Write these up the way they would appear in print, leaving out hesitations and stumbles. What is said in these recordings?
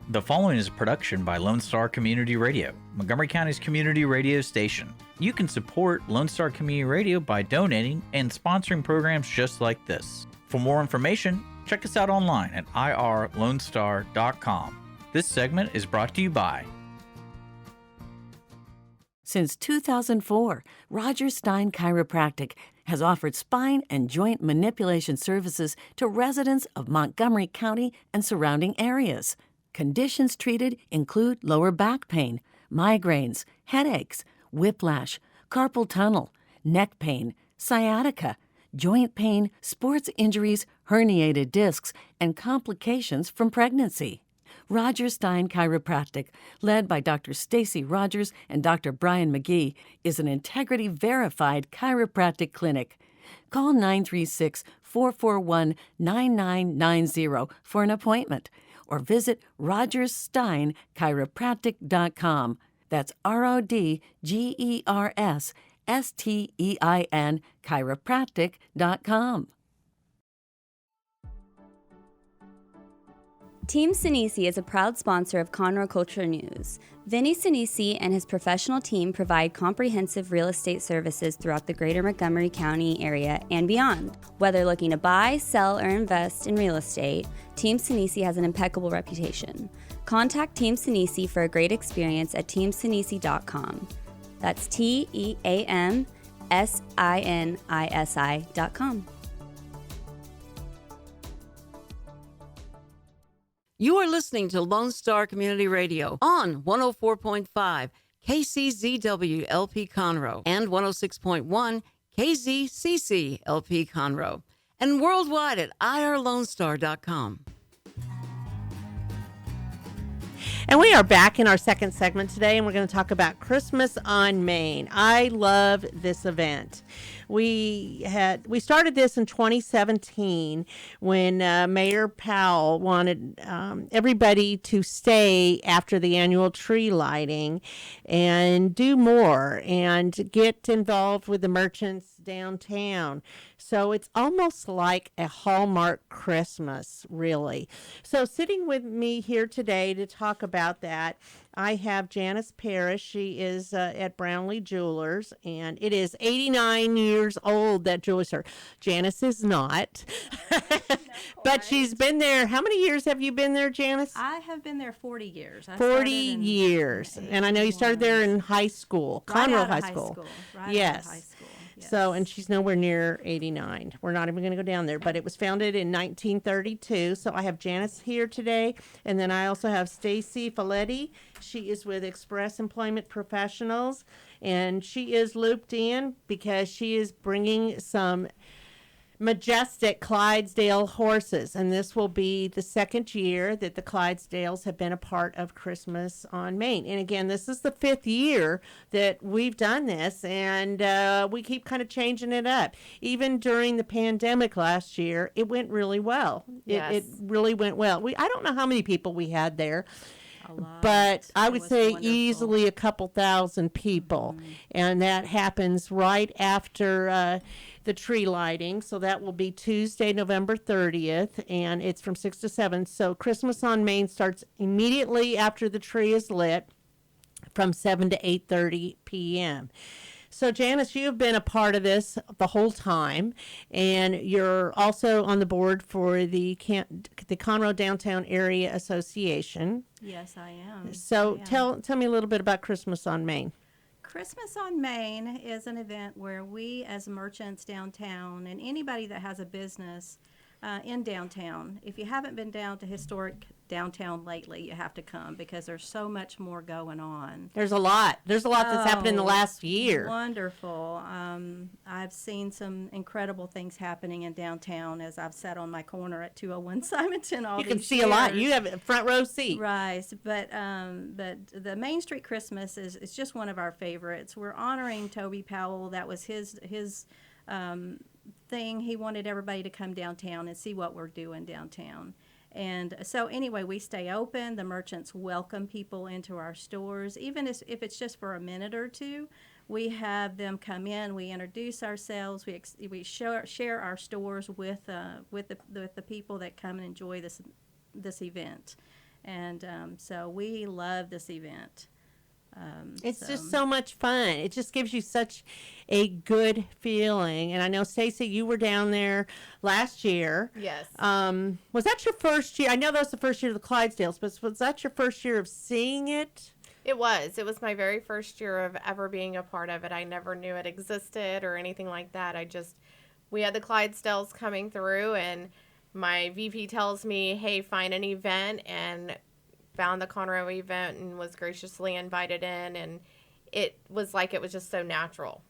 The following is a production by Lone Star Community Radio, Montgomery County's community radio station. You can support Lone Star Community Radio by donating and sponsoring programs just like this. For more information, check us out online at irlonestar.com. This segment is brought to you by... Since 2004, Roger Stein Chiropractic has offered spine and joint manipulation services to residents of Montgomery County and surrounding areas. Conditions treated include lower back pain, migraines, headaches, whiplash, carpal tunnel, neck pain, sciatica, joint pain, sports injuries, herniated discs, and complications from pregnancy. Roger Stein Chiropractic, led by Dr. Stacey Rogers and Dr. Brian McGee, is an integrity-verified chiropractic clinic. Call 936-441-9990 for an appointment, or visit rogerssteinchiropractic.com. That's RODGERSSTEIN chiropractic.com. Team Sinisi is a proud sponsor of Conroe Culture News. Vinny Sinisi and his professional team provide comprehensive real estate services throughout the greater Montgomery County area and beyond. Whether looking to buy, sell, or invest in real estate, Team Sinisi has an impeccable reputation. Contact Team Sinisi for a great experience at teamsinisi.com. That's TEAMSINISI.com. You are listening to Lone Star Community Radio on 104.5 KCZW LP Conroe and 106.1 KZCC LP Conroe, and worldwide at irlonestar.com. And we are back in our second segment today, and we're going to talk about Christmas on Main. I love this event. We started this in 2017 when Mayor Powell wanted everybody to stay after the annual tree lighting and do more and get involved with the merchants downtown. So it's almost like a Hallmark Christmas, really. So sitting with me here today to talk about that, I have Janice Parish. She is at Brownlee Jewelers, and it is 89 years old, that jewelry store. Janice is not, but she's been there. How many years have you been there, Janice? I have been there 40 years. 40 years. And I know you started there in high school, Conroe High School. Right yes. Out of high school. Yes. So, and she's nowhere near 89. We're not even going to go down there, but it was founded in 1932. So I have Janice here today, and then I also have Stacey Falletti. She is with Express Employment Professionals, and she is looped in because she is bringing some majestic Clydesdale horses, and this will be the second year that the Clydesdales have been a part of Christmas on Main. And again, this is the 5th year that we've done this, and we keep kind of changing it up. Even during the pandemic last year, it went really well. Yes. It really went well. I don't know how many people we had there, lot. but I would was say wonderful. easily a couple thousand people. And that happens right after the tree lighting. So that will be Tuesday, November 30th, and it's from 6 to 7. So Christmas on Main starts immediately after the tree is lit from 7 to 8:30 p.m. So Janice, you've been a part of this the whole time, and you're also on the board for the Conroe Downtown Area Association. Yes, I am. So I am. tell me a little bit about Christmas on Main. Christmas on Main is an event where we as merchants downtown and anybody that has a business in downtown, if you haven't been down to historic downtown lately, you have to come because there's so much more going on. There's a lot that's happened in the last year. Wonderful. I've seen some incredible things happening in downtown as I've sat on my corner at 201 Simonton all You these can see a lot. years. You have a front row seat. Right, but the Main Street Christmas is just one of our favorites. We're honoring Toby Powell. That was his thing. He wanted everybody to come downtown and see what we're doing downtown. And so anyway, we stay open. The merchants welcome people into our stores, even if it's just for a minute or two. We have them come in. We introduce ourselves. We share our stores with the people that come and enjoy this event. And so we love this event. It's just so much fun. It just gives you such a good feeling. And I know, Stacey, you were down there last year. Yes. Was that your first year? I know that was the first year of the Clydesdales, but was that your first year of seeing it? It was. It was my very first year of ever being a part of it. I never knew it existed or anything like that. We had the Clydesdales coming through, and my VP tells me, hey, find an event, and found the Conroe event and was graciously invited in, and it was like it was just so natural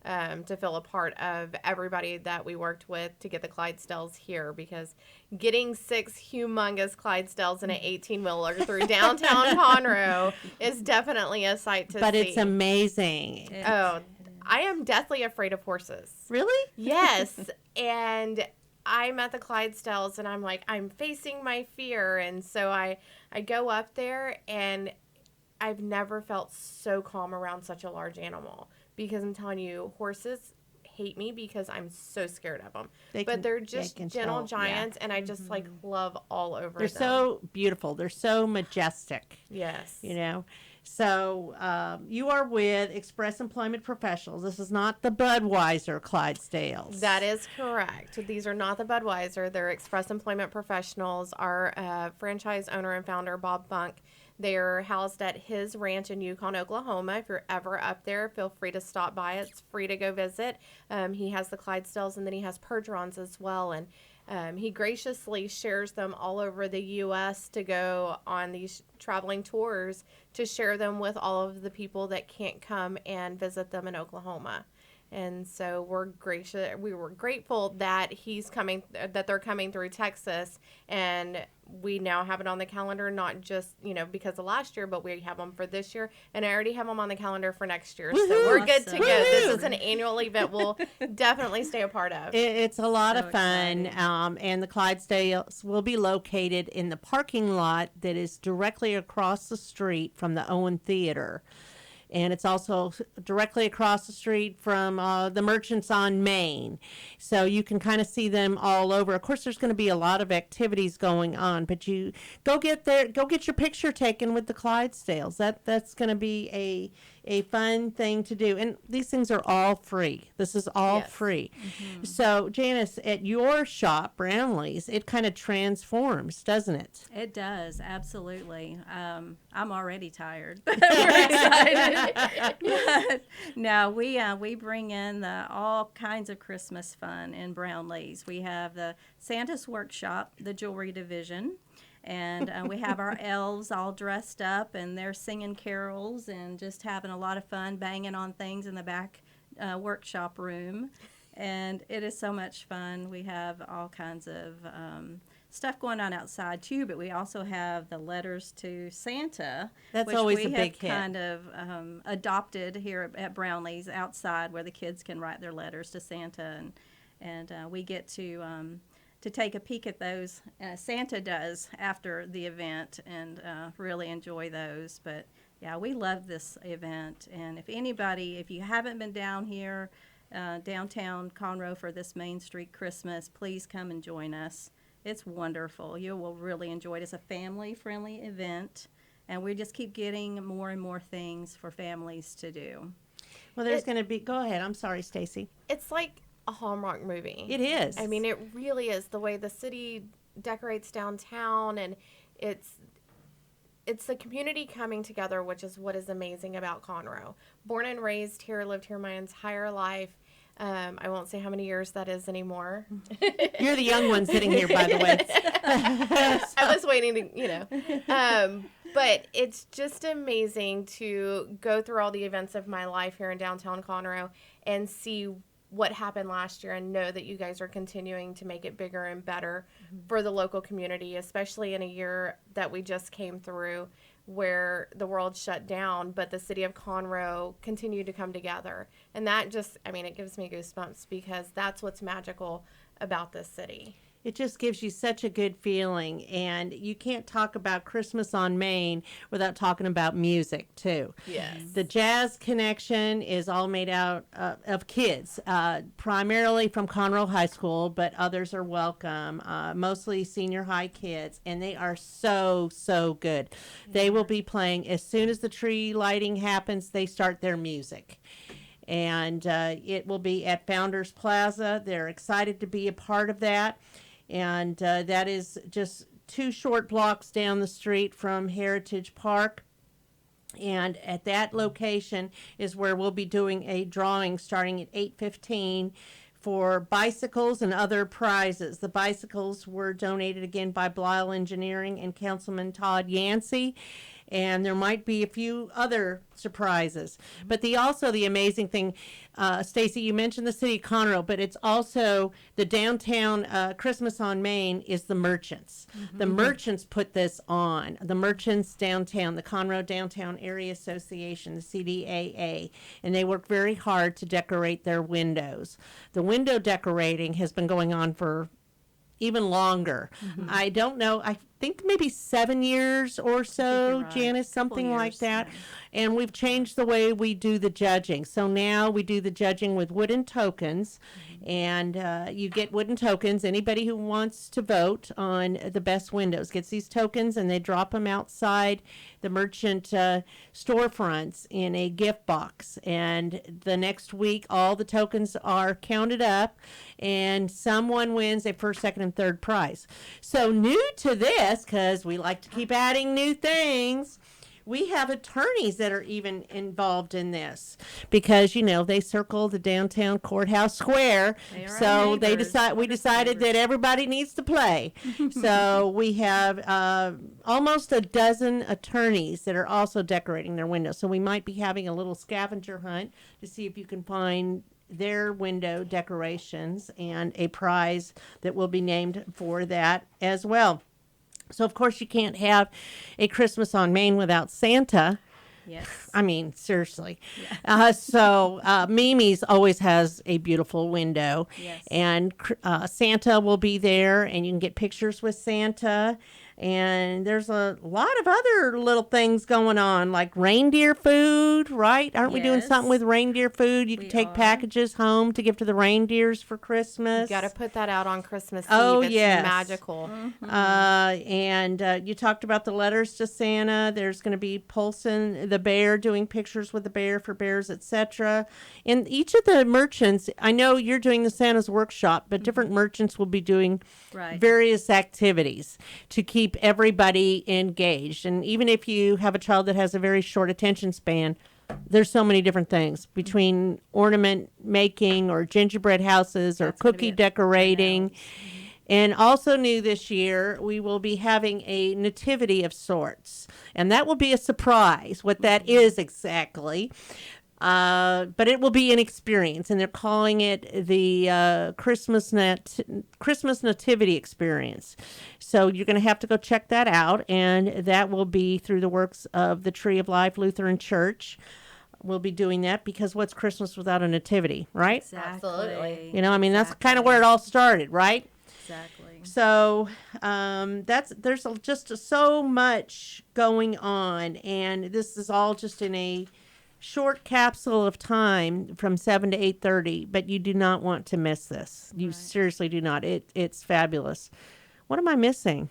to feel a part of everybody that we worked with to get the Clydesdales here, because getting 6 humongous Clydesdales in an 18-wheeler through downtown Conroe is definitely a sight to see. But it's amazing. Oh, I am deathly afraid of horses. Really? Yes. And I'm at the Clydesdales, and I'm like, I'm facing my fear. And so I go up there, and I've never felt so calm around such a large animal, because I'm telling you, horses hate me because I'm so scared of them. They're just gentle giants, and I just like love all over them. They're so beautiful. They're so majestic. Yes. You know? So you are with Express Employment Professionals. This is not the Budweiser Clydesdales. That is correct. These are not the Budweiser. They're Express Employment Professionals. Our franchise owner and founder, Bob Funk, they're housed at his ranch in Yukon, Oklahoma. If you're ever up there, feel free to stop by. It's free to go visit. He has the Clydesdales, and then he has Percherons as well. And he graciously shares them all over the U.S. to go on these traveling tours to share them with all of the people that can't come and visit them in Oklahoma. And so we were grateful that that they're coming through Texas, and we now have it on the calendar, not just, because of last year, but we have them for this year, and I already have them on the calendar for next year. Woo-hoo! So we're good to go. Woo-hoo! This is an annual event we'll definitely stay a part of. It's a lot of fun, exciting. and the Clydesdales will be located in the parking lot that is directly across the street from the Owen Theater. And it's also directly across the street from the Merchants on Main. So you can kind of see them all over. Of course, there's going to be a lot of activities going on, but you go get your picture taken with the Clydesdales. That's going to be a fun thing to do. And these things are all free. This is all free. Mm-hmm. So, Janice, at your shop, Brownlee's, it kind of transforms, doesn't it? It does, absolutely. I'm already tired. We're excited. But no, we bring in all kinds of Christmas fun in Brownlee's. We have the Santa's Workshop, the jewelry division, and we have our elves all dressed up, and they're singing carols and just having a lot of fun, banging on things in the back workshop room. And it is so much fun. We have all kinds of stuff going on outside too, but we also have the letters to Santa. That's which always we a big hit. kind of adopted here at Brownlee's outside, where the kids can write their letters to Santa, and we get to take a peek at those. Santa does after the event, and really enjoy those. But yeah, we love this event, and if you haven't been down here, downtown Conroe for this Main Street Christmas, please come and join us. It's wonderful. You will really enjoy it. It's a family-friendly event, and we just keep getting more and more things for families to do. Well, there's going to be... Go ahead. I'm sorry, Stacey. It's like a Hallmark movie. It is. I mean, it really is. The way the city decorates downtown, and it's the community coming together, which is what is amazing about Conroe. Born and raised here, lived here my entire life. I won't say how many years that is anymore. You're the young one sitting here, by the way. I was waiting to, but it's just amazing to go through all the events of my life here in downtown Conroe and see what happened last year, and know that you guys are continuing to make it bigger and better for the local community, especially in a year that we just came through where the world shut down, but the city of Conroe continued to come together. And that just, it gives me goosebumps, because that's what's magical about this city. It just gives you such a good feeling. And you can't talk about Christmas on Main without talking about music, too. Yes. The jazz connection is all made out of kids, primarily from Conroe High School, but others are welcome, mostly senior high kids. And they are so, so good. Yeah. They will be playing as soon as the tree lighting happens, they start their music. And it will be at Founders Plaza. They're excited to be a part of that. And that is just 2 short blocks down the street from Heritage Park. And at that location is where we'll be doing a drawing starting at 8:15 for bicycles and other prizes. The bicycles were donated again by Blyle Engineering and Councilman Todd Yancey. And there might be a few other surprises. But the amazing thing, Stacey, you mentioned the city of Conroe, but it's also the downtown Christmas on Main is the merchants. Mm-hmm. The merchants put this on. The merchants downtown, the Conroe Downtown Area Association, the CDAA, and they work very hard to decorate their windows. The window decorating has been going on for even longer. Mm-hmm. I don't know. I think maybe 7 years or so, right. Janice, something like that. Yeah. And we've changed the way we do the judging. So now we do the judging with wooden tokens. Mm-hmm. And you get wooden tokens. Anybody who wants to vote on the best windows gets these tokens, and they drop them outside the merchant storefronts in a gift box. And the next week, all the tokens are counted up, and someone wins a first, second, and third prize. So new to this, because we like to keep adding new things, we have attorneys that are even involved in this because, they circle the downtown courthouse square. So we decided that everybody needs to play. So we have almost a dozen attorneys that are also decorating their windows. So we might be having a little scavenger hunt to see if you can find their window decorations and a prize that will be named for that as well. So, of course, you can't have a Christmas on Main without Santa. Yes. I mean, seriously. Yeah. So Mimi's always has a beautiful window. Yes. And Santa will be there, and you can get pictures with Santa. And there's a lot of other little things going on, like reindeer food, right? Aren't we doing something with reindeer food? You can take packages home to give to the reindeers for Christmas. You got to put that out on Christmas Eve. Oh, it's magical. Mm-hmm. And you talked about the letters to Santa. There's going to be Polson the bear doing pictures with the bear for bears, etc. And each of the merchants, I know you're doing the Santa's workshop, but different merchants will be doing various activities to keep everybody engaged. And even if you have a child that has a very short attention span, there's so many different things between ornament making or gingerbread houses or cookie decorating. And also new this year, we will be having a nativity of sorts. And that will be a surprise what that is exactly. But it will be an experience, and they're calling it the Christmas Nativity Experience. So you're going to have to go check that out, and that will be through the works of the Tree of Life Lutheran Church. We'll be doing that because what's Christmas without a nativity, right? Exactly. Absolutely. That's kind of where it all started, right? Exactly. So there's just so much going on, and this is all just in a short capsule of time from 7 to 8:30, but you do not want to miss this. You seriously do not. It's fabulous. What am I missing?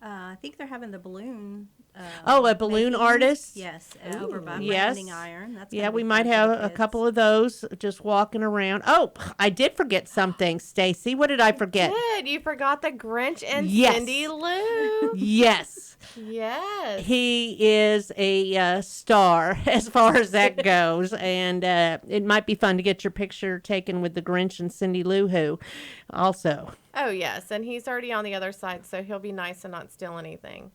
I think they're having the balloon. A balloon artist? Yes, over by Landing Iron. That's we might have a couple of those just walking around. Oh, I did forget something, Stacey. What did I forget? You forgot the Grinch and Cindy Lou. Yes. Yes. He is a star as far as that goes. And it might be fun to get your picture taken with the Grinch and Cindy Lou Who also. Oh, yes. And he's already on the other side, so he'll be nice and not steal anything.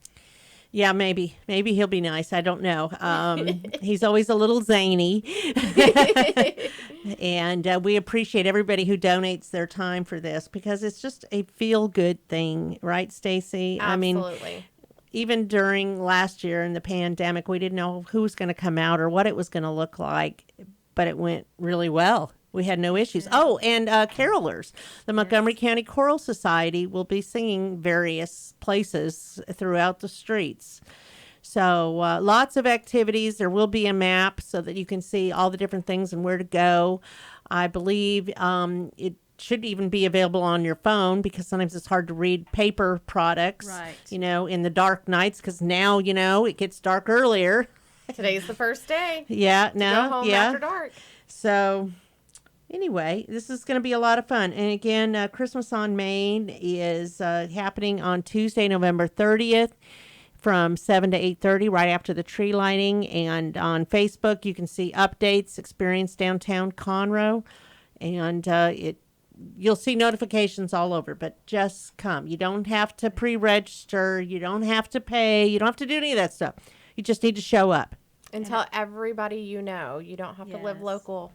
Yeah, maybe he'll be nice. I don't know. He's always a little zany. And we appreciate everybody who donates their time for this because it's just a feel-good thing. Right, Stacey? Absolutely. I mean, even during last year in the pandemic, we didn't know who was going to come out or what it was going to look like, but it went really well. We had no issues. Oh, and carolers. The Montgomery County Choral Society will be singing various places throughout the streets. So lots of activities. There will be a map so that you can see all the different things and where to go. I believe it should even be available on your phone because sometimes it's hard to read paper products, Right. in the dark nights because now, it gets dark earlier. Today's the first day. Yeah, Go home after dark. So anyway, this is going to be a lot of fun. And again, Christmas on Main is happening on Tuesday, November 30th from 7 to 8:30 right after the tree lighting. And on Facebook, you can see updates, Experience Downtown Conroe. And you'll see notifications all over, but just come. You don't have to pre-register. You don't have to pay. You don't have to do any of that stuff. You just need to show up. And tell everybody you know. You don't have to live Yes. local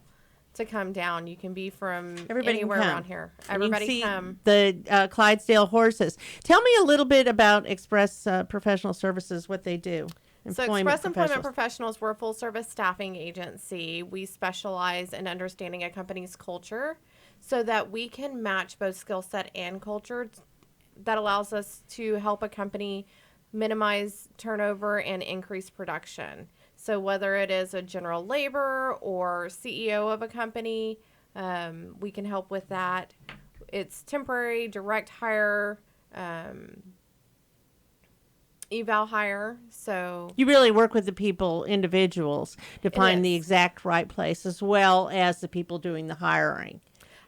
to come down. You can be from Everybody anywhere can come. around here. And you can Everybody see come. the Clydesdale horses. Tell me a little bit about Express Professional Services, what they do. So Express Employment Professionals, we're a full-service staffing agency. We specialize in understanding a company's culture so that we can match both skill set and culture. That allows us to help a company minimize turnover and increase production. So whether it is a general labor or CEO of a company, we can help with that. It's temporary, direct hire, eval hire. So you really work with the people, individuals, to find the is. exact right place as well as the people doing the hiring.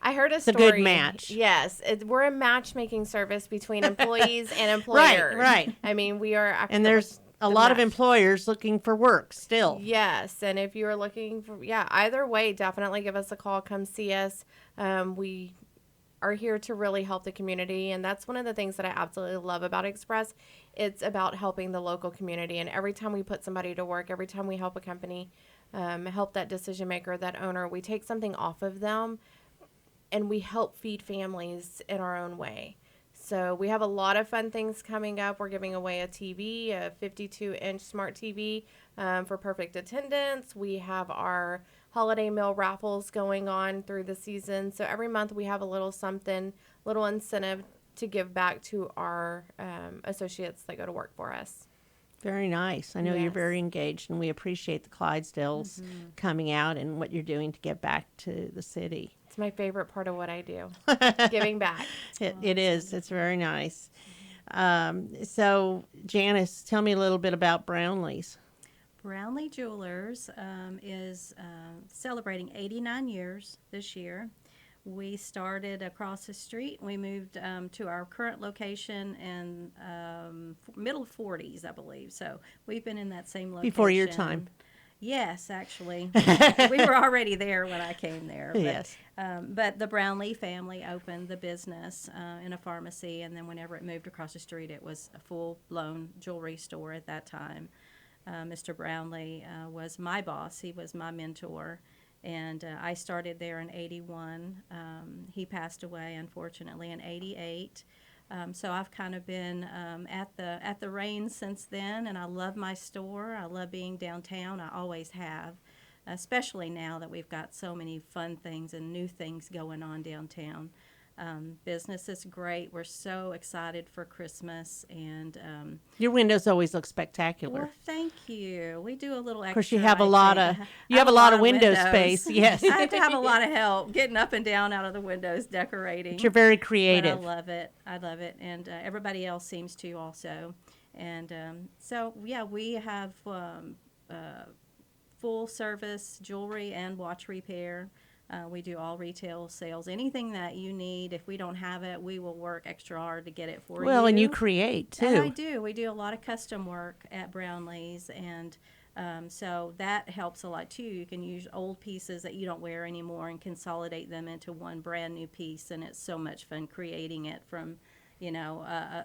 I heard a It's a story. good match. Yes, we're a matchmaking service between employees and employers. Right. I mean, we are actually. And there's a lot of employers looking for work still. Yes, and if you are looking for, either way, definitely give us a call. Come see us. We are here to really help the community, and that's one of the things that I absolutely love about Express. It's about helping the local community, and every time we put somebody to work, every time we help a company, help that decision maker, that owner, we take something off of them, and we help feed families in our own way. So we have a lot of fun things coming up. We're giving away a TV, a 52-inch smart TV for perfect attendance. We have our holiday meal raffles going on through the season. So every month we have a little something, little incentive to give back to our associates that go to work for us. Very nice. I know you're Yes. very engaged, and we appreciate the Clydesdales coming out and what you're doing to get back to the city. It's my favorite part of what I do, giving back. It is. It's very nice. So, Janice, tell me a little bit about Brownlee's. Brownlee Jewelers is celebrating 89 years this year. We started across the street. We moved to our current location in middle 40s, I believe. So we've been in that same location. Before your time. Yes, actually. We were already there when I came there. But, Yes. But the Brownlee family opened the business in a pharmacy, and then whenever it moved across the street, it was a full-blown jewelry store at that time. Mr. Brownlee was my boss. He was my mentor. And I started there in 81. He passed away, unfortunately, in 88. So I've kind of been at the reins since then, and I love my store. I love being downtown. I always have, especially now that we've got so many fun things and new things going on downtown. Business is great. We're so excited for Christmas, and Your windows always look spectacular. well, thank you. We do a little extra. Of course, you have a I lot think. of I have a lot of window windows. space. Yes, I have to have a lot of help getting up and down out of the windows, decorating. but you're very But creative. I love it. I love it, and everybody else seems to also. And so, yeah, we have full service jewelry and watch repair. We do all retail sales. Anything that you need, if we don't have it, we will work extra hard to get it for you. Well, and you create And I too. do. We do a lot of custom work at Brownlee's, and so that helps a lot too. You can use old pieces that you don't wear anymore and consolidate them into one brand new piece, and it's so much fun creating it from,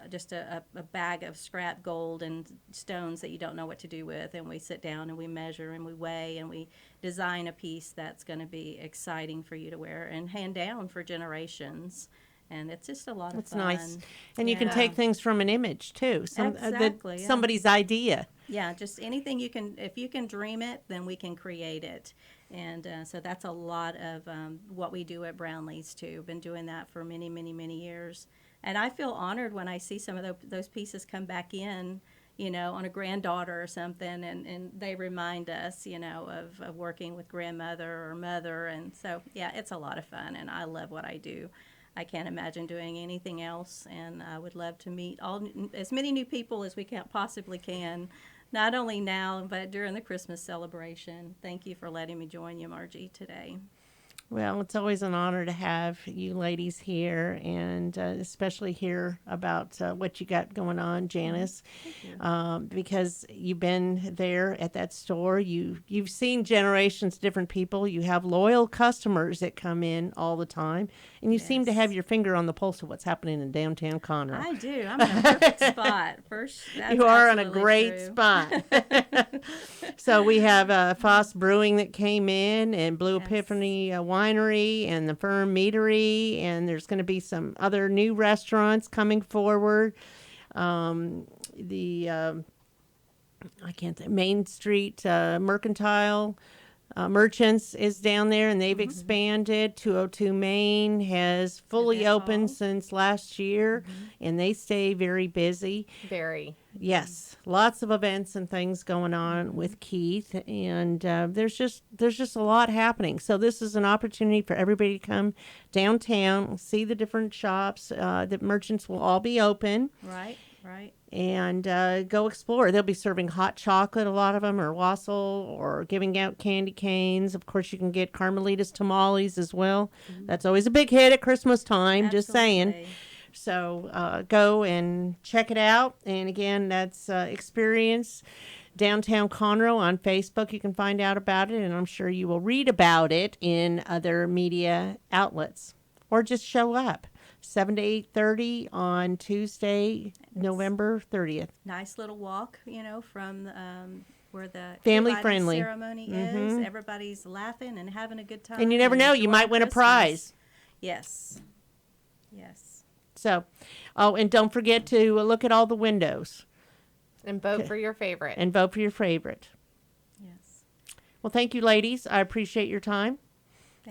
just a bag of scrap gold and stones that you don't know what to do with, and we sit down and we measure and we weigh and we design a piece that's going to be exciting for you to wear and hand down for generations. And it's just a lot of It's fun. nice, and you can Yeah. take things from an image too. Exactly, yeah. Somebody's idea. Yeah, just anything you can, if you can dream it, then we can create it. And so that's a lot of what we do at Brownlee's too. Been doing that for many, many, many years. And I feel honored when I see some of those pieces come back in, on a granddaughter or something, and they remind us, of working with grandmother or mother. And so, yeah, it's a lot of fun, and I love what I do. I can't imagine doing anything else, and I would love to meet as many new people as we possibly can, not only now, but during the Christmas celebration. Thank you for letting me join you, Margie, today. Well, it's always an honor to have you ladies here, and especially hear about what you got going on, Janice, because you've been there at that store. You've seen generations of different people. You have loyal customers that come in all the time, and you seem to have your finger on the pulse of what's happening in downtown Conroe. I do. I'm in a perfect spot. You are on a great spot. So we have Foss Brewing that came in, and Blue Epiphany Winery, and the Firm Meadery, and there's going to be some other new restaurants coming forward. Main Street Mercantile Merchants is down there, and they've expanded. 202 Main has fully opened since last year, and they stay very busy. Very. Yes, lots of events and things going on with Keith, and there's just a lot happening. So this is an opportunity for everybody to come downtown, see the different shops. The merchants will all be open. Right. And go explore. They'll be serving hot chocolate, a lot of them, or wassail, or giving out candy canes. Of course, you can get Carmelita's tamales as well. That's always a big hit at Christmas time, just saying. So go and check it out. And again, that's Experience Downtown Conroe on Facebook. You can find out about it, and I'm sure you will read about it in other media outlets. Or just show up. 7 to 8:30 on Tuesday, November 30th. Nice little walk, from where the family lighting friendly ceremony is. Everybody's laughing and having a good time. And you never know, you might win a prize. Yes. So, and don't forget to look at all the windows. And vote for your favorite. Yes. Well, thank you, ladies. I appreciate your time.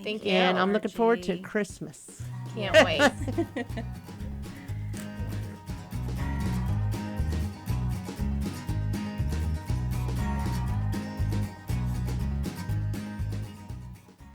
Thank you. And I'm looking forward to Christmas. Can't wait.